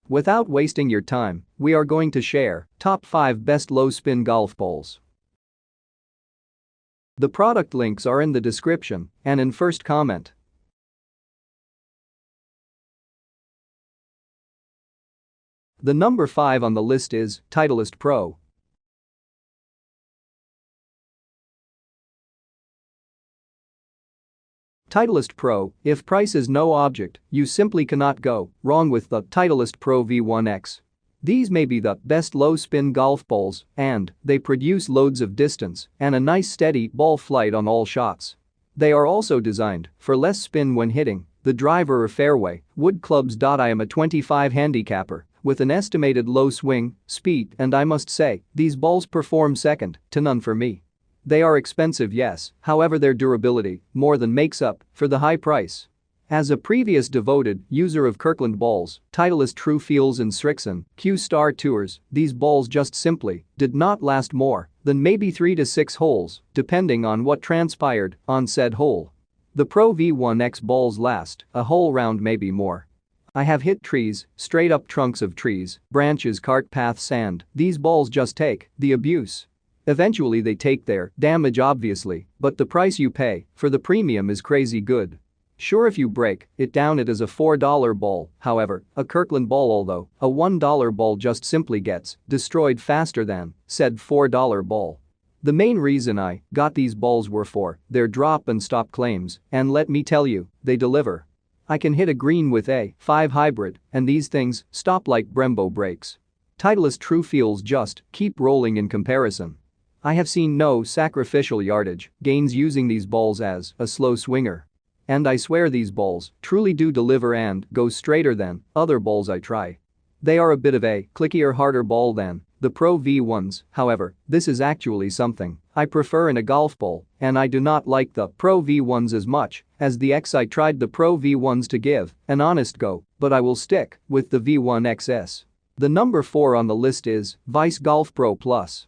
Without wasting your time, we are going to share top 5 best low spin golf balls. The product links are in the description and in first comment. The number 5 on the list is Titleist Pro. Titleist Pro, if price is no object, you simply cannot go wrong with the Titleist Pro V1x. These may be the best low-spin golf balls, and they produce loads of distance and a nice steady ball flight on all shots. They are also designed for less spin when hitting the driver or fairway wood clubs. I am a 25 handicapper with an estimated low swing speed, and I must say, these balls perform second to none for me. They are expensive, yes, however their durability more than makes up for the high price. As a previous devoted user of Kirkland balls, Titleist True Feels and Srixon Q-Star Tours, these balls just simply did not last more than maybe 3 to 6 holes, depending on what transpired on said hole. The Pro V1x balls last a whole round, maybe more. I have hit trees, straight up trunks of trees, branches, cart paths, sand. These balls just take the abuse. Eventually they take their damage, obviously, but the price you pay for the premium is crazy good. Sure, if you break it down, it is a $4 ball. However, a Kirkland ball, although a $1 ball, just simply gets destroyed faster than said $4 ball. The main reason I got these balls were for their drop and stop claims, and let me tell you, they deliver. I can hit a green with a 5 hybrid, and these things stop like Brembo brakes. Titleist True Feels just keep rolling in comparison. I have seen no sacrificial yardage gains using these balls as a slow swinger. And I swear these balls truly do deliver and go straighter than other balls I try. They are a bit of a clickier, harder ball than the Pro V1s, however, this is actually something I prefer in a golf ball, and I do not like the Pro V1s as much as the X. I tried the Pro V1s to give an honest go, but I will stick with the V1XS. The number 4 on the list is Vice Golf Pro Plus.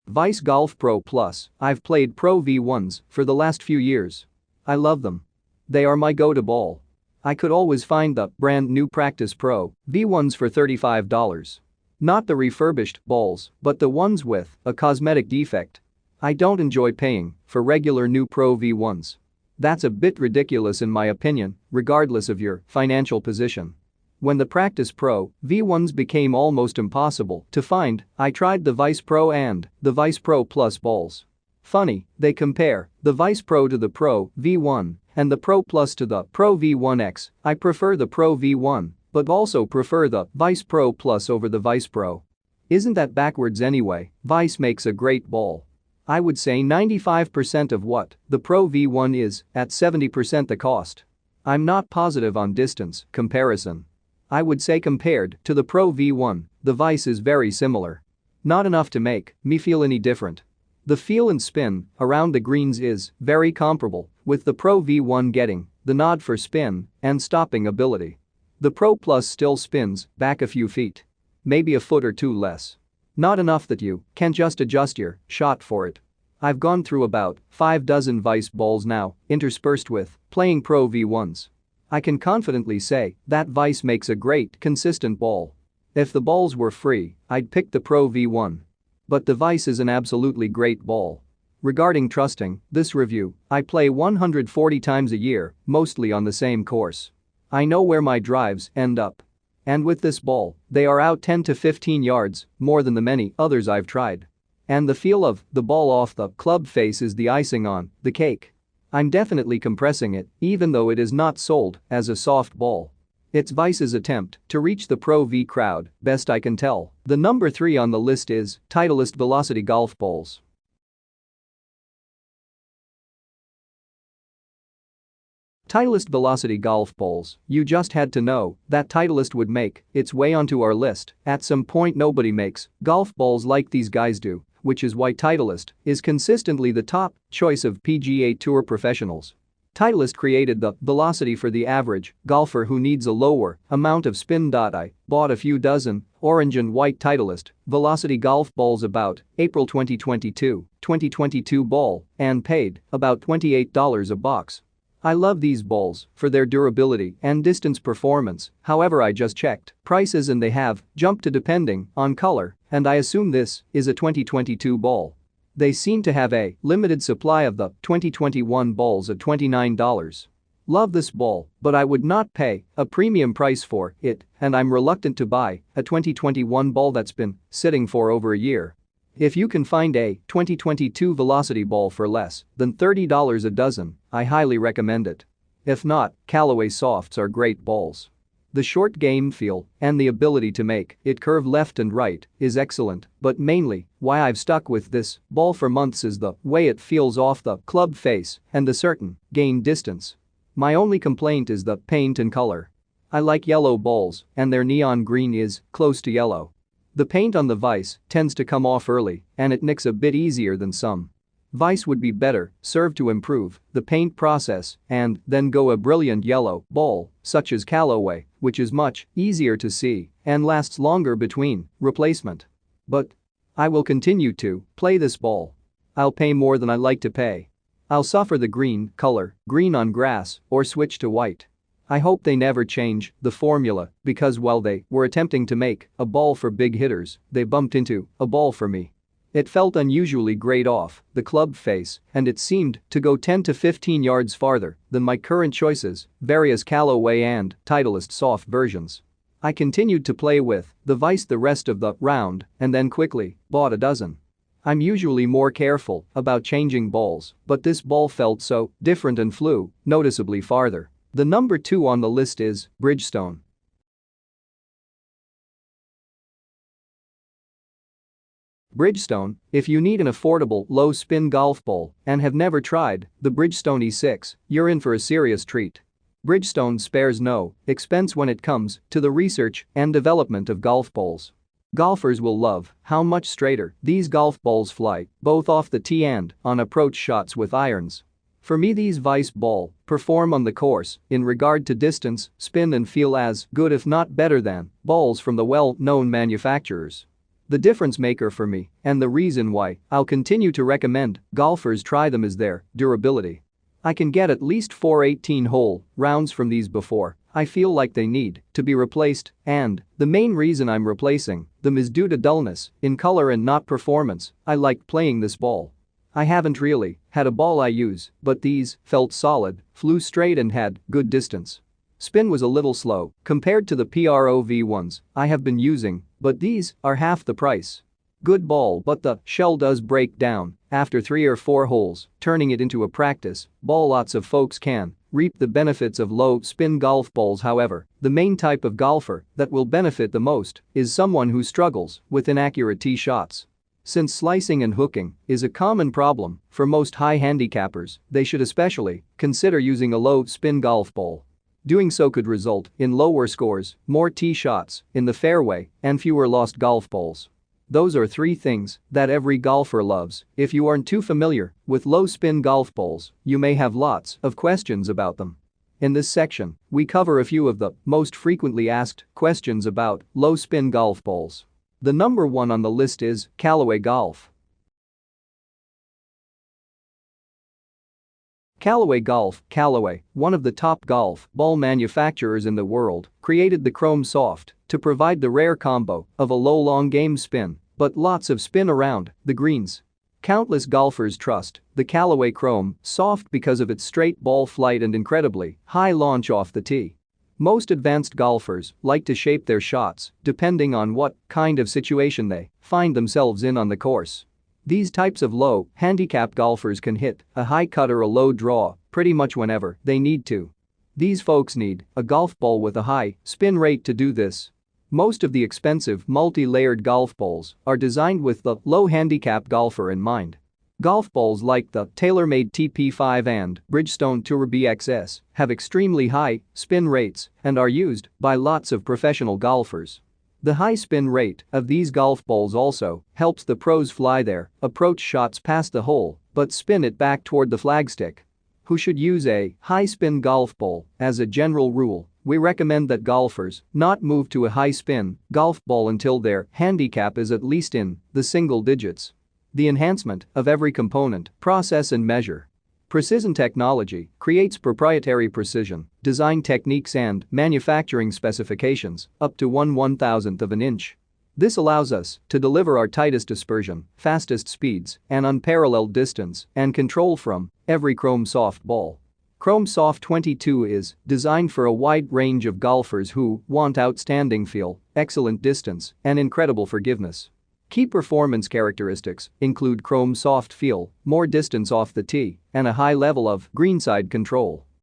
Vice Golf Pro Plus, I've played Pro V1s for the last few years. I love them. They are my go-to ball. I could always find the brand new Practice Pro V1s for $35. Not the refurbished balls, but the ones with a cosmetic defect. I don't enjoy paying for regular new Pro V1s. That's a bit ridiculous in my opinion, regardless of your financial position. When the Practice Pro V1s became almost impossible to find, I tried the Vice Pro and the Vice Pro Plus balls. Funny, they compare the Vice Pro to the Pro V1 and the Pro Plus to the Pro V1x. I prefer the Pro V1, but also prefer the Vice Pro Plus over the Vice Pro. Isn't that backwards anyway? Vice makes a great ball. I would say 95% of what the Pro V1 is at 70% the cost. I'm not positive on distance comparison. I would say compared to the Pro V1, the Vice is very similar. Not enough to make me feel any different. The feel and spin around the greens is very comparable, with the Pro V1 getting the nod for spin and stopping ability. The Pro Plus still spins back a few feet. Maybe a foot or two less. Not enough that you can just adjust your shot for it. I've gone through about 5 dozen Vice balls now, interspersed with playing Pro V1s. I can confidently say that Vice makes a great, consistent ball. If the balls were free, I'd pick the Pro V1. But the Vice is an absolutely great ball. Regarding trusting this review, I play 140 times a year, mostly on the same course. I know where my drives end up. And with this ball, they are out 10 to 15 yards, more than the many others I've tried. And the feel of the ball off the club face is the icing on the cake. I'm definitely compressing it, even though it is not sold as a soft ball. It's Vice's attempt to reach the Pro V crowd, best I can tell. The number 3 on the list is Titleist Velocity golf balls. Titleist Velocity golf balls, you just had to know that Titleist would make its way onto our list at some point. Nobody makes golf balls like these guys do, which is why Titleist is consistently the top choice of PGA Tour professionals. Titleist created the Velocity for the average golfer who needs a lower amount of spin. I bought a few dozen orange and white Titleist Velocity golf balls about April 2022 ball and paid about $28 a box. I love these balls for their durability and distance performance, however I just checked prices and they have jumped to depending on color, and I assume this is a 2022 ball. They seem to have a limited supply of the 2021 balls at $29. Love this ball, but I would not pay a premium price for it, and I'm reluctant to buy a 2021 ball that's been sitting for over a year. If you can find a 2022 Velocity ball for less than $30 a dozen, I highly recommend it. If not, Callaway Softs are great balls. The short game feel and the ability to make it curve left and right is excellent, but mainly why I've stuck with this ball for months is the way it feels off the club face and the certain gain distance. My only complaint is the paint and color. I like yellow balls, and their neon green is close to yellow. The paint on the vise tends to come off early, and it nicks a bit easier than some. Vise would be better served to improve the paint process and then go a brilliant yellow ball, such as Callaway, which is much easier to see and lasts longer between replacement. But I will continue to play this ball. I'll pay more than I like to pay. I'll suffer the green color, green on grass, or switch to white. I hope they never change the formula because while they were attempting to make a ball for big hitters, they bumped into a ball for me. It felt unusually great off the club face and it seemed to go 10 to 15 yards farther than my current choices, various Callaway and Titleist soft versions. I continued to play with the vise the rest of the round and then quickly bought a dozen. I'm usually more careful about changing balls, but this ball felt so different and flew noticeably farther. The number 2 on the list is Bridgestone. Bridgestone, if you need an affordable low-spin golf ball and have never tried the Bridgestone E6, you're in for a serious treat. Bridgestone spares no expense when it comes to the research and development of golf balls. Golfers will love how much straighter these golf balls fly, both off the tee and on approach shots with irons. For me, these Vice ball perform on the course in regard to distance, spin and feel as good if not better than balls from the well-known manufacturers. The difference maker for me and the reason why I'll continue to recommend golfers try them is their durability. I can get at least 4 18-hole rounds from these before I feel like they need to be replaced, and the main reason I'm replacing them is due to dullness in color and not performance. I like playing this ball. I haven't really had a ball I use, but these felt solid, flew straight and had good distance. Spin was a little slow compared to the Pro V1s I have been using, but these are half the price. Good ball, but the shell does break down after 3 or 4 holes, turning it into a practice ball. Lots of folks can reap the benefits of low-spin golf balls, however, the main type of golfer that will benefit the most is someone who struggles with inaccurate tee shots. Since slicing and hooking is a common problem for most high handicappers, they should especially consider using a low-spin golf ball. Doing so could result in lower scores, more tee shots in the fairway, and fewer lost golf balls. Those are 3 things that every golfer loves. If you aren't too familiar with low-spin golf balls, you may have lots of questions about them. In this section, we cover a few of the most frequently asked questions about low-spin golf balls. The number 1 on the list is Callaway Golf. Callaway Golf. Callaway, one of the top golf ball manufacturers in the world, created the Chrome Soft to provide the rare combo of a low long game spin, but lots of spin around the greens. Countless golfers trust the Callaway Chrome Soft because of its straight ball flight and incredibly high launch off the tee. Most advanced golfers like to shape their shots depending on what kind of situation they find themselves in on the course. These types of low handicap golfers can hit a high cut or a low draw pretty much whenever they need to. These folks need a golf ball with a high spin rate to do this. Most of the expensive multi-layered golf balls are designed with the low handicap golfer in mind. Golf balls like the tailor-made TP5 and Bridgestone Tour BXS have extremely high spin rates and are used by lots of professional golfers. The high spin rate of these golf balls also helps the pros fly their approach shots past the hole but spin it back toward the flagstick. Who should use a high-spin golf ball? As a general rule, we recommend that golfers not move to a high-spin golf ball until their handicap is at least in the single digits. The enhancement of every component, process and measure. Precision technology creates proprietary precision, design techniques and manufacturing specifications up to 1/1000th of an inch. This allows us to deliver our tightest dispersion, fastest speeds, and unparalleled distance and control from every Chrome Soft ball. Chrome Soft 22 is designed for a wide range of golfers who want outstanding feel, excellent distance, and incredible forgiveness. Key performance characteristics include Chrome Soft feel, more distance off the tee, and a high level of greenside control.